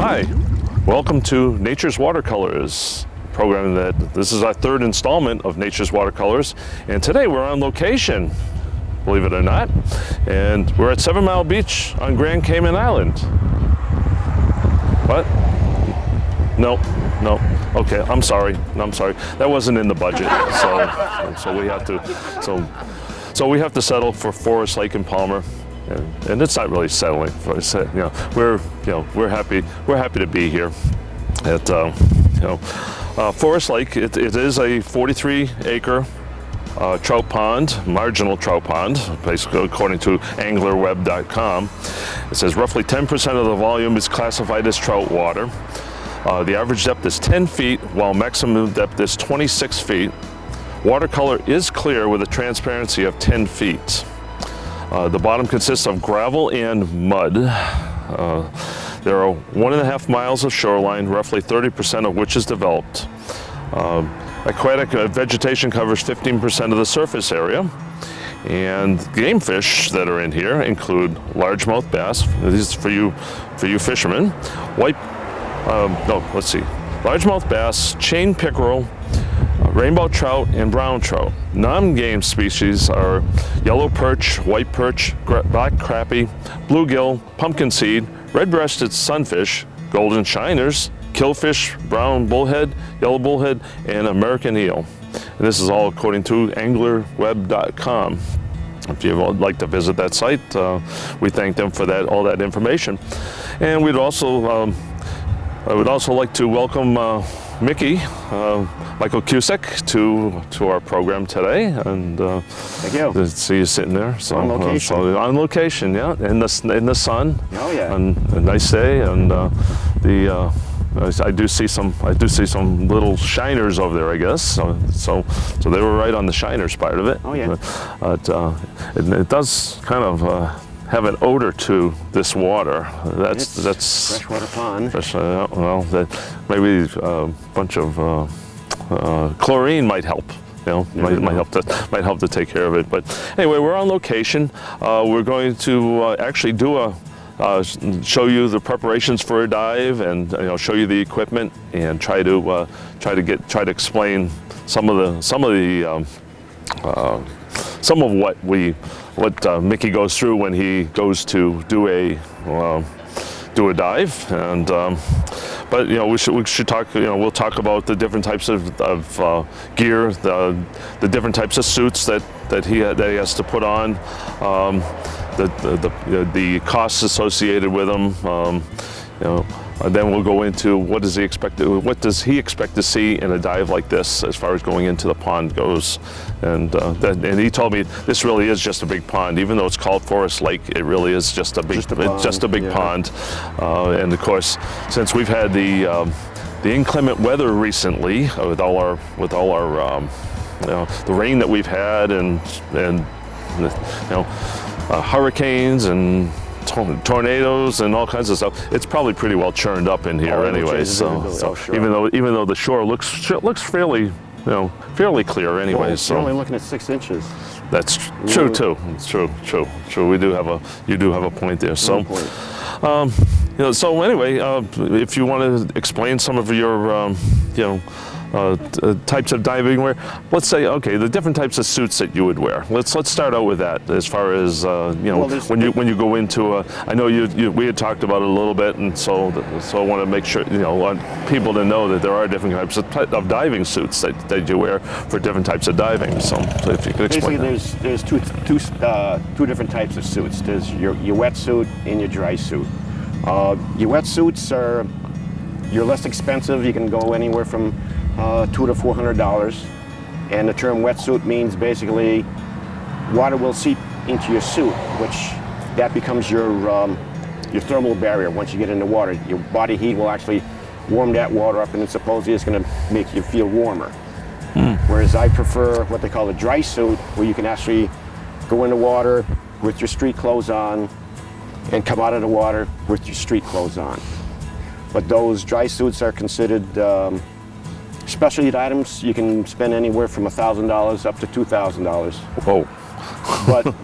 Hi, welcome to Nature's Watercolors program. This is our third installment of Nature's Watercolors, and today we're on location, believe it or not, and we're at 7 Mile Beach on Grand Cayman Island. What? No. Okay, I'm sorry. That wasn't in the budget, so we have to we have to settle for Forest Lake and Palmer. And it's not really settling. We're happy to be here at Forest Lake. It is a 43-acre trout pond, marginal trout pond, basically according to anglerweb.com. It says roughly 10% of the volume is classified as trout water. The average depth is 10 feet, while maximum depth is 26 feet. Watercolor is clear with a transparency of 10 feet. The bottom consists of gravel and mud. There are 1.5 miles of shoreline, roughly 30% of which is developed. Aquatic vegetation covers 15% of the surface area. And game fish that are in here include largemouth bass. These are for you fishermen. Largemouth bass, chain pickerel, rainbow trout, and brown trout. Non-game species are yellow perch, white perch, black crappie, bluegill, pumpkin seed, red-breasted sunfish, golden shiners, killfish, brown bullhead, yellow bullhead, and American eel. And this is all according to anglerweb.com. If you would like to visit that site, we thank them for all that information. And I would also like to welcome Michael Cusick to our program today, and thank you. To see you sitting there. So on location. On location, yeah, in the sun. Oh yeah. And a nice day, and I do see some little shiners over there, I guess. So they were right on the shiners part of it. Oh yeah. It does kind of have an odor to this water. That's freshwater pond. Maybe a bunch of chlorine might help. Might help to take care of it. But anyway, we're on location. We're going to actually do show you the preparations for a dive, and show you the equipment, and try to explain some of what Mickey goes through when he goes to do a dive. And but we should talk. We'll talk about the different types of gear, the different types of suits that he has to put on, the costs associated with them. Then we'll go into what does he expect to see in a dive like this, as far as going into the pond goes. And he told me this really is just a big pond, even though it's called Forest Lake. It really is just a big pond. And of course, since we've had the inclement weather recently, with all our the rain that we've had, and hurricanes and tornadoes and all kinds of stuff, it's probably pretty well churned up in here anyway. So sure. even though the shore looks fairly clear anyway. Well, you're only looking at 6 inches. That's true too. It's true. You do have a point there. So so anyway, if you want to explain some of your types of diving wear, let's say, okay, the different types of suits that you would wear. Let's start out with that, as far as when you go into I know we had talked about it a little bit, and so I want to make sure want people to know that there are different types of diving suits that you wear for different types of diving. So if you could explain. Basically, there's two different types of suits. There's your wetsuit and your dry suit. Your wetsuits you're less expensive. You can go anywhere from $200 to $400, and the term wetsuit means basically water will seep into your suit, which that becomes your thermal barrier. Once you get in the water, your body heat will actually warm that water up, and then supposedly it's going to make you feel warmer. Whereas I prefer what they call a dry suit, where you can actually go in the water with your street clothes on and come out of the water with your street clothes on. But those dry suits are considered specialty items. You can spend anywhere from $1,000 up to $2,000. Oh. But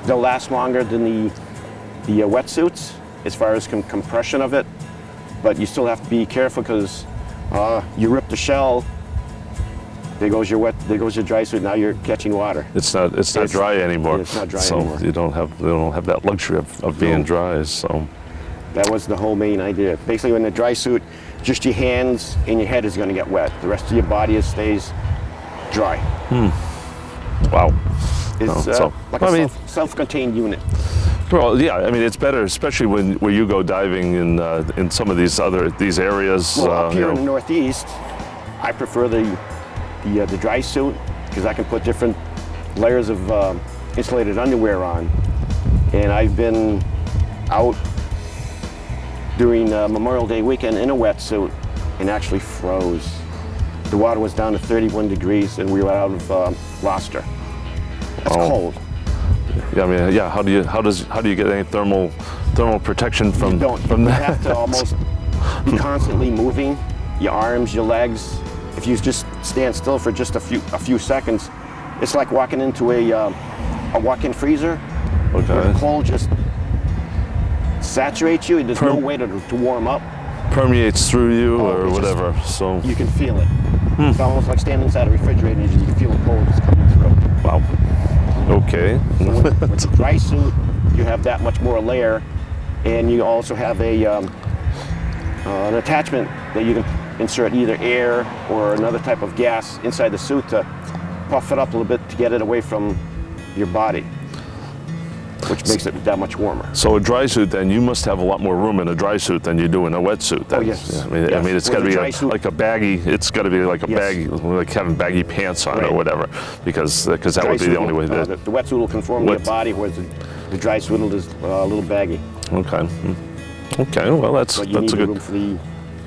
they'll last longer than the wetsuits, as far as compression of it, but you still have to be careful because you rip the shell. There goes your wet. There goes your dry suit. Now you're catching water. It's not dry anymore. It's not dry so anymore. You don't have that luxury of being dry. So that was the whole main idea. Basically, when the dry suit, just your hands and your head is going to get wet. The rest of your body stays dry. wow. It's so, like I mean, a self-contained unit. well, yeah. I mean, it's better, especially when you go diving in some of these areas. Well, up here you in know. the Northeast, I prefer the dry suit because I can put different layers of insulated underwear on. And I've been out during Memorial Day weekend in a wetsuit and actually froze. The water was down to 31 degrees and we were out of Gloucester. That's cold. Yeah, I mean, yeah. How do you get any thermal protection from You don't. from You that? have to almost be constantly moving your arms, your legs. If you just stand still for just a few seconds, it's like walking into a walk-in freezer where the Okay. cold just saturates you. There's no way to warm up. Permeates through you Oh, or it's just- whatever. So You can feel it. It's almost like standing inside a refrigerator and you can feel the cold just coming through. wow. Okay. With the dry suit, you have that much more layer, and you also have an attachment that you can insert either air or another type of gas inside the suit to puff it up a little bit to get it away from your body, which makes it that much warmer. So a dry suit, then you must have a lot more room in a dry suit than you do in a wetsuit. Then. Oh, yes. Yeah, I Yes. mean, it's With got to a be dry suit- like a baggy. It's got to be like a Yes. baggy, like having baggy pants on Right. or whatever, because that Dry would be suit the only way. will- That, the wetsuit will conform to your Wet- body, whereas the dry suit is a little baggy. okay. Okay. Well, that's But you need a the good. room for the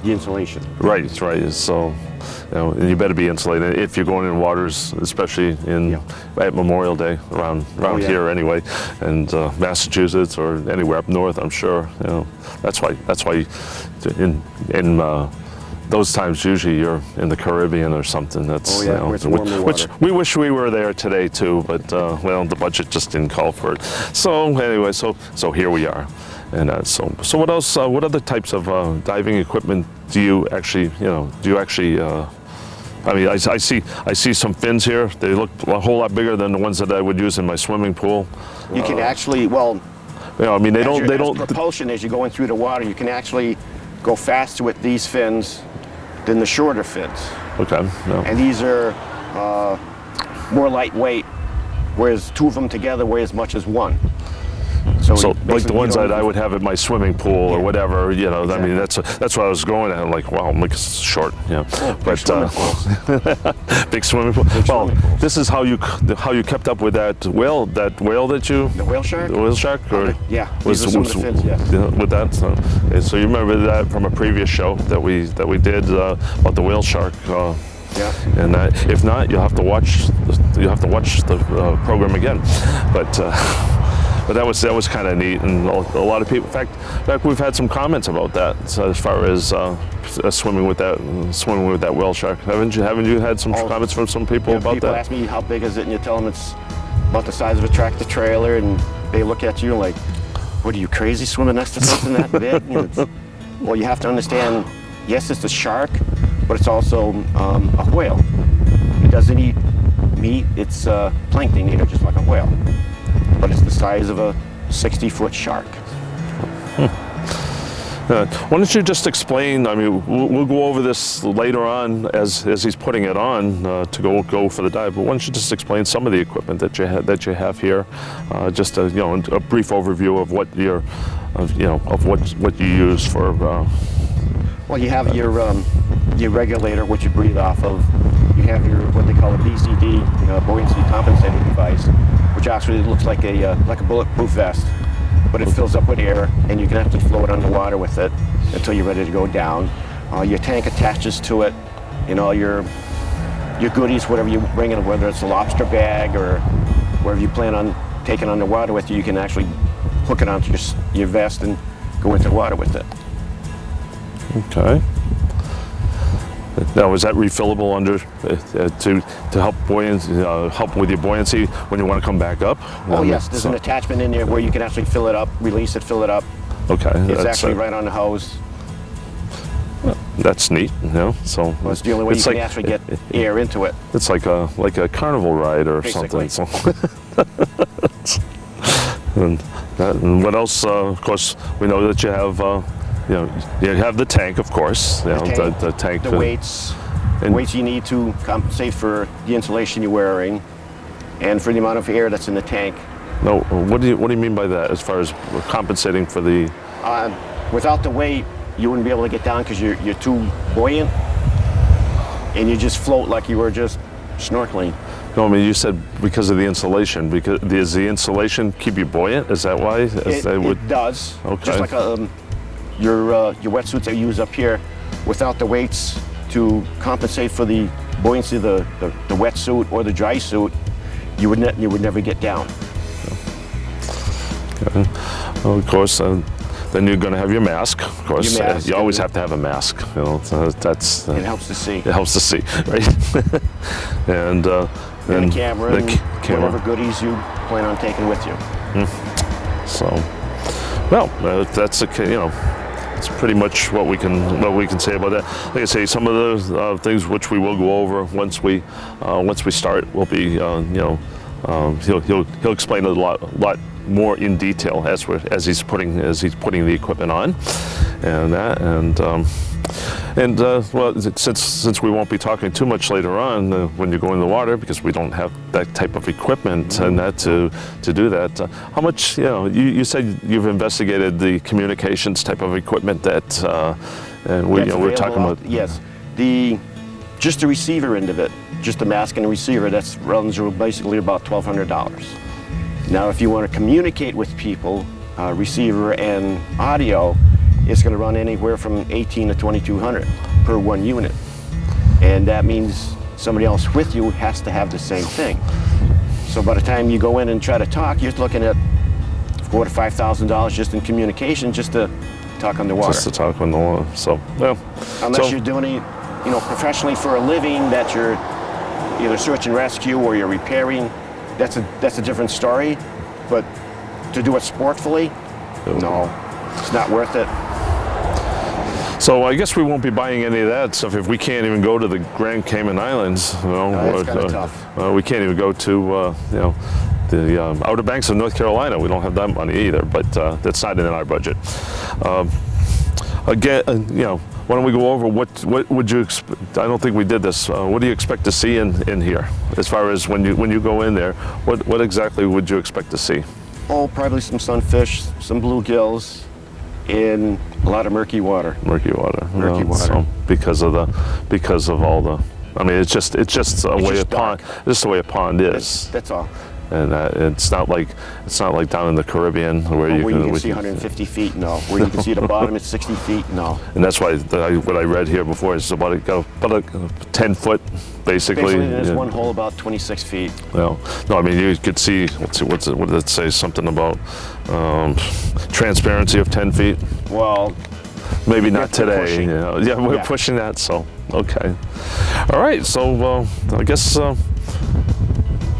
insulation. Right. So, and you better be insulated if you're going in waters, especially at Memorial Day around yeah. here anyway, and Massachusetts or anywhere up north. I'm sure. That's why in those times usually you're in the Caribbean or something. That's Oh, yeah, where it's warmer which water. we wish we were there today too, but well, the budget just didn't call for it. So anyway, so here we are. And so what else? What other types of diving equipment do you actually, I mean, I see some fins here. They look a whole lot bigger than the ones that I would use in my swimming pool. You can actually, well, I mean, they as don't. propulsion as you're going through the water, you can actually go faster with these fins than the shorter fins. Okay. No. And these are more lightweight, whereas two of them together weigh as much as one. So like basically the you ones don't that I would have at my swimming pool or Yeah. whatever, I Exactly. mean, that's what I was going at. I'm like, wow, I'm like short, big swimming pools. big swimming pool. Well, swimming pools. this is how you kept up with that whale that you The whale shark? the whale shark or Yeah, these are some of the fins, yes. with that. So, okay, so you remember that from a previous show that we did about the whale shark. Yeah. And if not, you'll have to watch the program again. But that was kind of neat, and a lot of people. In fact, we've had some comments about that. So as far as swimming with that whale shark, haven't you had some comments from some people about People that? ask me how big is it, and you tell them it's about the size of a tractor trailer, and they look at you like, "What are you crazy swimming next to something that big?" Well, you have to understand. Yes, it's a shark, but it's also a whale. It doesn't eat meat; it's plankton eater, just like a whale. But it's the size of a 60-foot shark. Why don't you just explain? I mean, we'll go over this later on as he's putting it on to go for the dive. But why don't you just explain some of the equipment that you have here? Just a brief overview of what what you use for. Well, you have your regulator, which you breathe off of. You have your what they call a BCD, buoyancy compensating device, which actually looks like a bulletproof vest, but it fills up with air, and you can actually float underwater with it until you're ready to go down. Your tank attaches to it, your goodies, whatever you bring in, whether it's a lobster bag or wherever you plan on taking underwater with you, you can actually hook it onto your vest and go into the water with it. Okay. Now, is that refillable under to help help with your buoyancy when you want to come back up? Oh yes, there's an attachment in there where you can actually fill it up, release it, fill it up, Okay. It's that's, actually right on the hose. That's neat, you know. So Well, it's the only way you it's can like- actually get air into it. It's like a carnival ride or Basically. something. So and what else? Of course, we know that you have, you have the tank, of course. You know, the tank. The weights, and- weights you need to compensate for the insulation you're wearing, and for the amount of air that's in the tank. No, what do you mean by that? As far as compensating for the? Without the weight, you wouldn't be able to get down because you're too buoyant, and you just float like you were just snorkeling. No, I mean you said because of the insulation. Because does the insulation keep you buoyant? Is that why? It does. Okay. Just like your wetsuits that you use up here, without the weights to compensate for the buoyancy of the wetsuit or the dry suit, you would never get down. Okay. Well, of course, then you're going to have your mask. Of course, Your mask, you always and- have to have a mask. You know, so that's. It helps to see. It helps to see, right? and And the camera, the and camera. whatever goodies you plan on taking with you. So, well, that's it's pretty much what we can say about that. Like I say, some of the things which we will go over once we start will be he'll explain a lot more in detail as he's putting the equipment on, and that well, since we won't be talking too much later on when you go in the water, because we don't have that type of equipment and that to do that. How much, you said you've investigated the communications type of equipment that and we're talking about. Yes, just the receiver end of it, just the mask and the receiver, that runs basically about $1,200. Now, if you want to communicate with people, receiver and audio, it's going to run anywhere from $1,800 to $2,200 per one unit. And that means somebody else with you has to have the same thing. So by the time you go in and try to talk, you're looking at $4,000 to $5,000 just in communication, just to talk on the water. Just to talk on the water. So, well. Unless you're doing it, professionally for a living, that you're either search and rescue or you're repairing, that's a different story. But to do it sportfully, no, it's not worth it. So I guess we won't be buying any of that stuff if we can't even go to the Grand Cayman Islands. It's kind of tough. We can't even go to the Outer Banks of North Carolina. We don't have that money either, but that's not in our budget. Again, why don't we go over what would you expect? I don't think we did this. What do you expect to see in here, as far as when you go in there? What exactly would you expect to see? Oh, probably some sunfish, some bluegills, in a lot of murky water. Murky water. Murky water. So because of all the. I mean, it's just a way a just pond. dark. Just the way a pond is. That's all. And it's not like down in the Caribbean where Where you can see 150 feet, no. Where you can see the bottom, it's 60 feet, no. And that's why what I read here before is about a 10-foot, basically. Basically, there's one hole about 26 feet. Well, no, I mean you could see. What did it say? Something about transparency of 10 feet. Well, Maybe not We're today. pushing. Yeah, we're Yeah. pushing that. So okay. All right. So I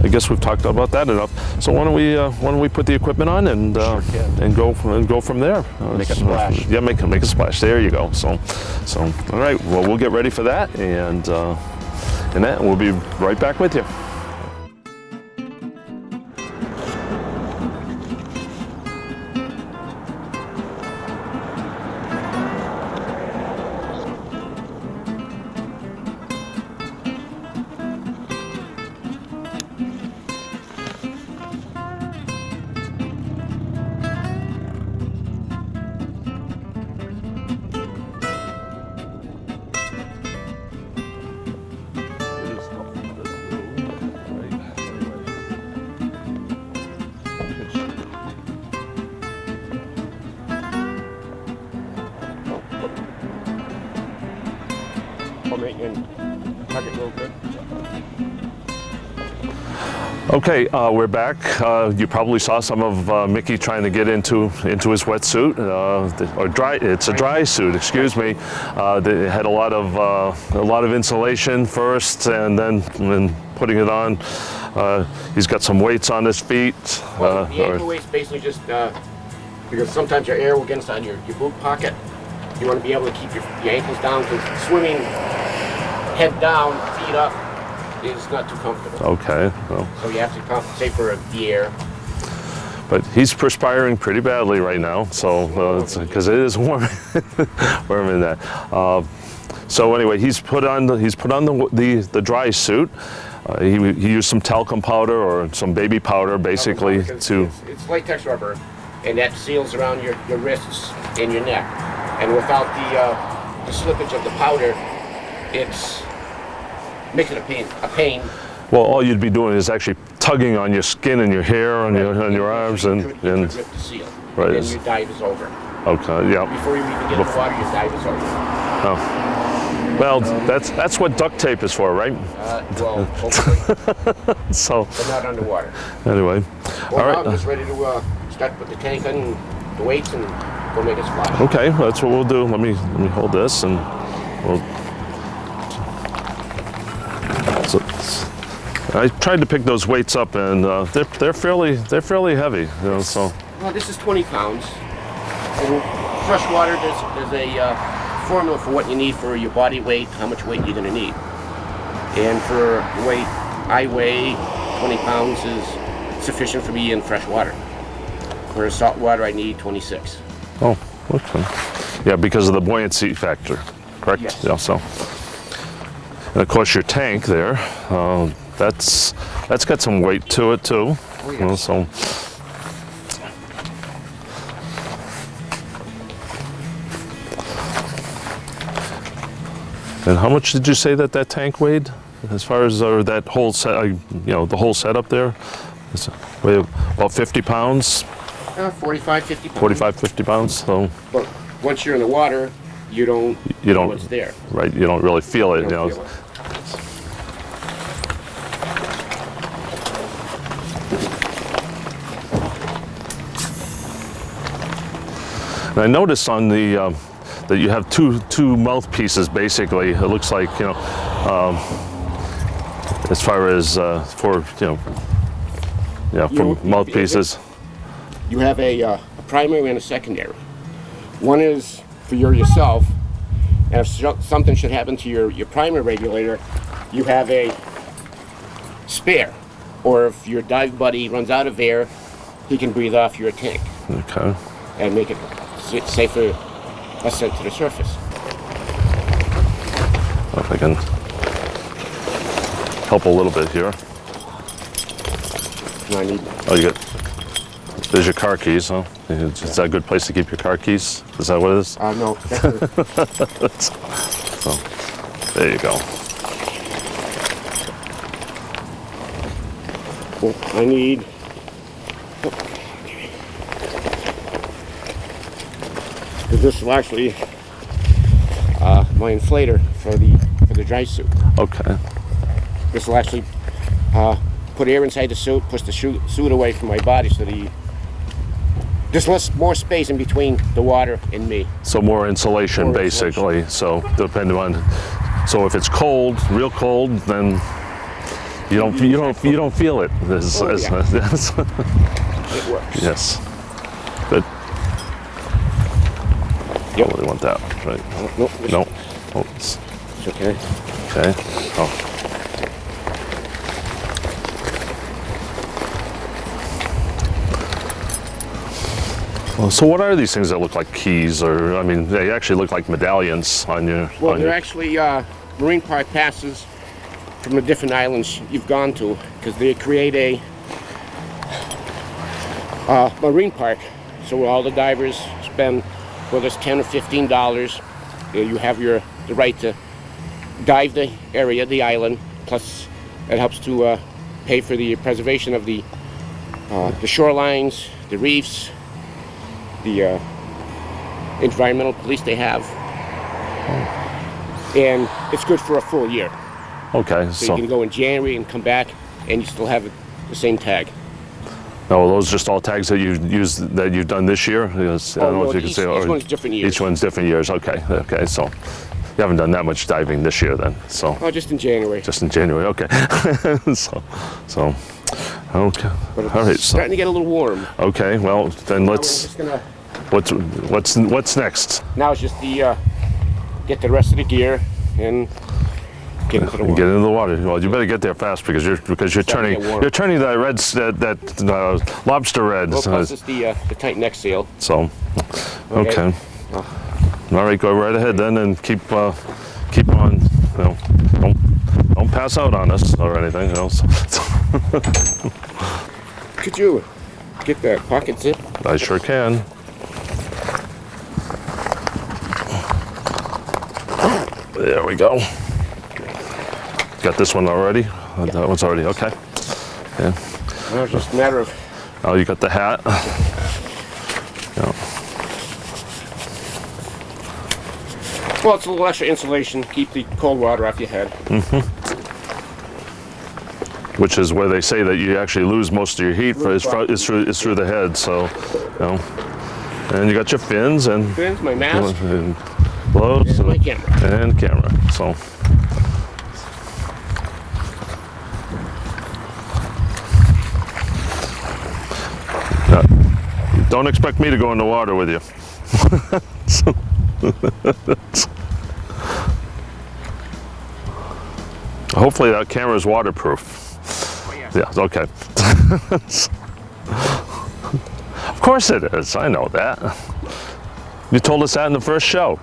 guess we've talked about that enough. So why don't we put the equipment on and Sure can. and go from there? Make a splash. Yeah, make a splash. There you go. So all right. Well, we'll get ready for that, and that we'll be right back with you. Okay, we're back. You probably saw some of Mickey trying to get into his wetsuit, or dry. It's a dry suit. Excuse me. They had a lot of insulation first, and then putting it on. He's got some weights on his feet. The anchor weight's basically just because sometimes your air will get inside your boot pocket. You want to be able to keep your ankles down, because swimming head down, feet up is not too comfortable. Okay. Well, So you have to compensate for the air. but he's perspiring pretty badly right now, so because it is warm, warm in that. So anyway, he's put on the dry suit. He used some talcum powder or some baby powder, basically, to. It's latex rubber, and that seals around your wrists and your neck. And without the slippage of the powder, it's makes it a pain. Well, all you'd be doing is actually tugging on your skin and your hair and your arms You and could rip the seal. Right. And then your dive is over. Okay, yeah. Before you even get in the water, your dive is over. Oh. Well, that's what duct tape is for, right? Well, hopefully, So but not underwater. anyway, Well, all now right. I'm just ready to start with the tank and the weights and go make it splash. Okay, that's what we'll do. Let me hold this and we'll. So, I tried to pick those weights up and they're fairly heavy, you know. So Well, this is 20 pounds. In fresh water, there's a formula for what you need for your body weight, how much weight you're going to need. And for weight, I weigh 20 pounds is sufficient for me in fresh water. For salt water, I need 26. oh, okay. Yeah, because of the buoyancy factor, correct? Yes. Yeah. So, and of course your tank there, that's got some weight to it too. Oh, yes. You know, so. And how much did you say that tank weighed, as far as that whole set, the whole setup there? It's weigh about 50 pounds, 45, 50 pounds. 45, 50 pounds. So But once you're in the water, you don't know what's there. right? You don't really feel it. You don't feel it. And I noticed on the that you have two mouthpieces. Basically, it looks like as far as for for mouthpieces. You have a primary and a secondary. One is for yourself, and if something should happen to your primary regulator, you have a spare. Or if your dive buddy runs out of air, he can breathe off your tank Okay. and make it safer ascent to the surface. If I can help a little bit here. And I need Oh, you got. There's your car keys, huh? Is that a good place to keep your car keys? Is that what it is? no. So, there you go. Well, I need. Because this is actually my inflator for the dry suit. Okay. This will actually put air inside the suit, push the suit away from my body, so there's more space in between the water and me. So more insulation, More basically. So depending on, so if it's cold, real cold, then you don't feel it. Yeah. It works. Yes. Good. Yep. Don't really want that, right? No. No. Oh, it's It's okay. okay. Oh. Well, so what are these things that look like keys, or I mean, they actually look like medallions on your? Well, on they're your, actually marine park passes from the different islands you've gone to, because they create a marine park. So all the divers spend, whether it's $10 or $15, you have the right to dive the area, the island. Plus, it helps to pay for the preservation of the shorelines, the reefs, the environmental police they have. And it's good for a full year. Okay, So you can go in January and come back, and you still have the same tag. no, those just all tags that you've done this year. Yes, I don't know if you can say. Each one's different years. Each one's different years. Okay, okay. So you haven't done that much diving this year, then. So Oh, just in January. just in January. Okay. so okay. But it's All right. So, starting to get a little warm. okay. Well, then We're let's. just gonna What's next? Now it's just the get the rest of the gear and get into the water. Get into the water. Well, you better get there fast because you're turning that red lobster red. Well, plus it's the tight neck seal. So, okay. All right, go right ahead then and keep on. You know, don't pass out on us or anything else. Could you get that pocket zip? I sure can. There we go. Got this one already? Yeah. That one's already, okay. Yeah. Well, it's just a matter of... Oh, you got the hat? Yeah. Well, it's a little extra insulation, keep the cold water off your head. Mm-hmm. Which is where they say that you actually lose most of your heat is through the head, so, you know. And you got your fins and... Fins, my mask. And gloves and my camera. And camera, so... Don't expect me to go in the water with you. Hopefully that camera is waterproof. Oh, yeah. Yeah, okay. Of course it is, I know that. You told us that in the first show.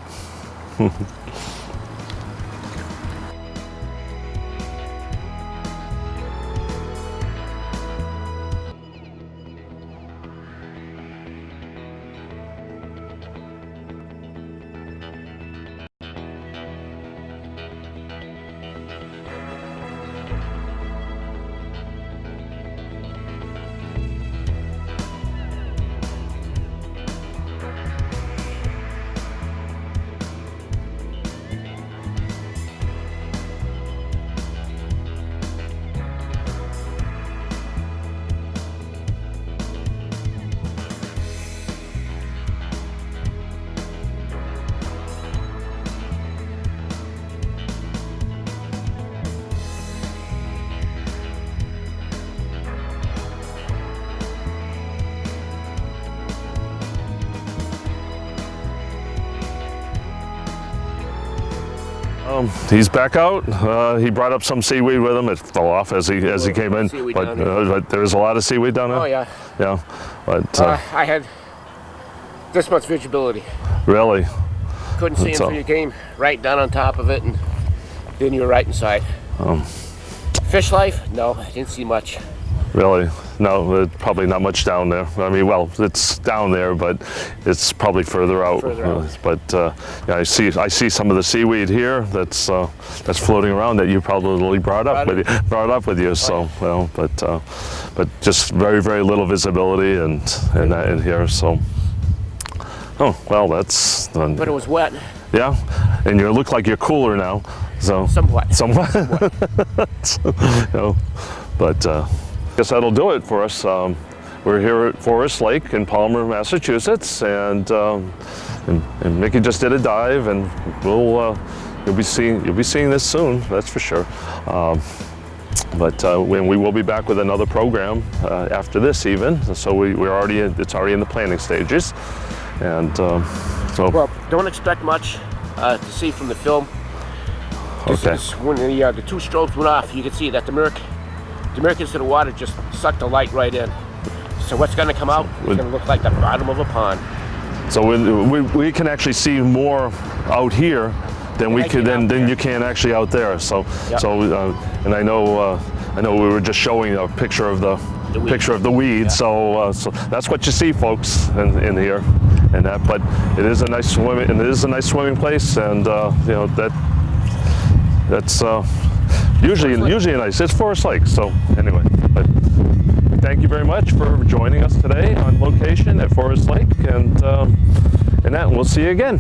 He's back out. He brought up some seaweed with him. It fell off as he came in. But there's a lot of seaweed down there. Oh yeah. Yeah. But I had this much visibility. Really. Couldn't see until you came right down on top of it, and then you were right inside. Fish life? No, I didn't see much. Really? No, probably not much down there. I mean, well, it's down there, but it's probably further out. But yeah, I see some of the seaweed here that's floating around that you probably brought up with you. So, well, but just very, very little visibility and that in here. So, oh well, that's. But it was wet. Yeah, and you look like you're cooler now. So somewhat. You know, but. I guess that'll do it for us. We're here at Forest Lake in Palmer, Massachusetts, and Mickey just did a dive, and you'll be seeing this soon. That's for sure. But when we will be back with another program after this, even. So it's already in the planning stages, and so. Well, don't expect much to see from the film. Okay. When the two strobes went off, you could see that the Americans to the water just sucked the light right in. So what's going to come out is going to look like the bottom of a pond. So we can actually see more out here than you can actually out there. So yep. And I know we were just showing a picture of the weed. Yeah. So that's what you see, folks, in here, and that. But it is a nice swimming place, and you know that's. Usually nice. It's Forest Lake. So anyway, but thank you very much for joining us today on location at Forest Lake, and we'll see you again.